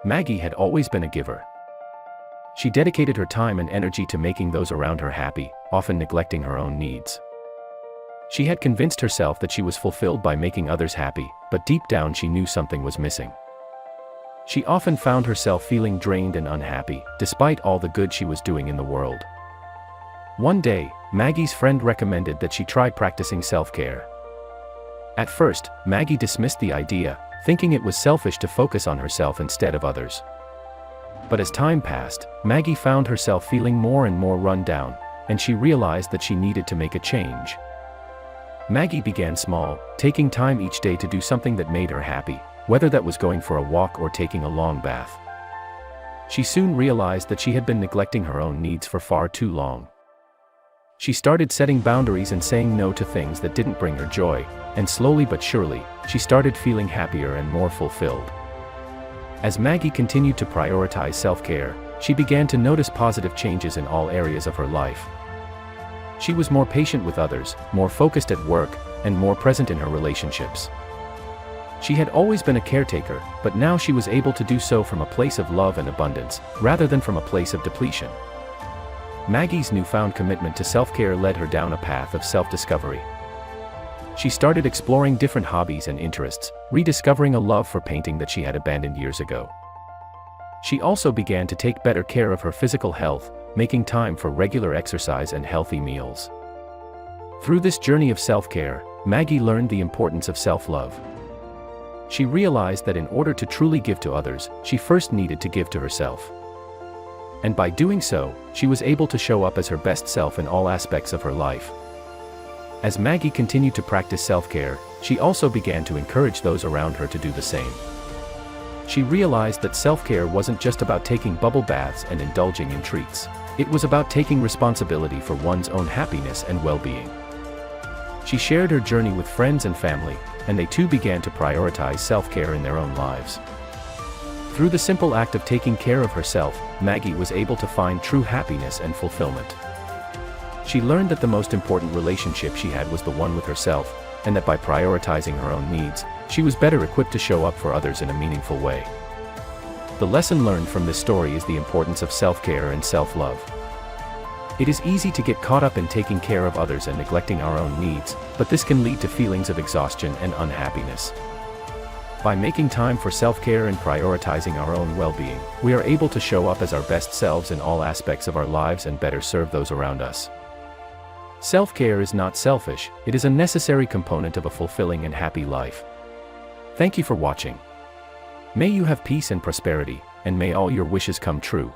Maggie had always been a giver. She dedicated her time and energy to making those around her happy, often neglecting her own needs. She had convinced herself that she was fulfilled by making others happy, but deep down she knew something was missing. She often found herself feeling drained and unhappy, despite all the good she was doing in the world. One day, Maggie's friend recommended that she try practicing self-care. At first, Maggie dismissed the idea, thinking it was selfish to focus on herself instead of others. But as time passed, Maggie found herself feeling more and more run down, and she realized that she needed to make a change. Maggie began small, taking time each day to do something that made her happy, whether that was going for a walk or taking a long bath. She soon realized that she had been neglecting her own needs for far too long. She started setting boundaries and saying no to things that didn't bring her joy, and slowly but surely, she started feeling happier and more fulfilled. As Maggie continued to prioritize self-care, she began to notice positive changes in all areas of her life. She was more patient with others, more focused at work, and more present in her relationships. She had always been a caretaker, but now she was able to do so from a place of love and abundance, rather than from a place of depletion. Maggie's newfound commitment to self-care led her down a path of self-discovery. She started exploring different hobbies and interests, rediscovering a love for painting that she had abandoned years ago. She also began to take better care of her physical health, making time for regular exercise and healthy meals. Through this journey of self-care, Maggie learned the importance of self-love. She realized that in order to truly give to others, she first needed to give to herself. And by doing so, she was able to show up as her best self in all aspects of her life. As Maggie continued to practice self-care, she also began to encourage those around her to do the same. She realized that self-care wasn't just about taking bubble baths and indulging in treats. It was about taking responsibility for one's own happiness and well-being. She shared her journey with friends and family, and they too began to prioritize self-care in their own lives. Through the simple act of taking care of herself, Maggie was able to find true happiness and fulfillment. She learned that the most important relationship she had was the one with herself, and that by prioritizing her own needs, she was better equipped to show up for others in a meaningful way. The lesson learned from this story is the importance of self-care and self-love. It is easy to get caught up in taking care of others and neglecting our own needs, but this can lead to feelings of exhaustion and unhappiness. By making time for self-care and prioritizing our own well-being, we are able to show up as our best selves in all aspects of our lives and better serve those around us. Self-care is not selfish, it is a necessary component of a fulfilling and happy life. Thank you for watching. May you have peace and prosperity, and may all your wishes come true.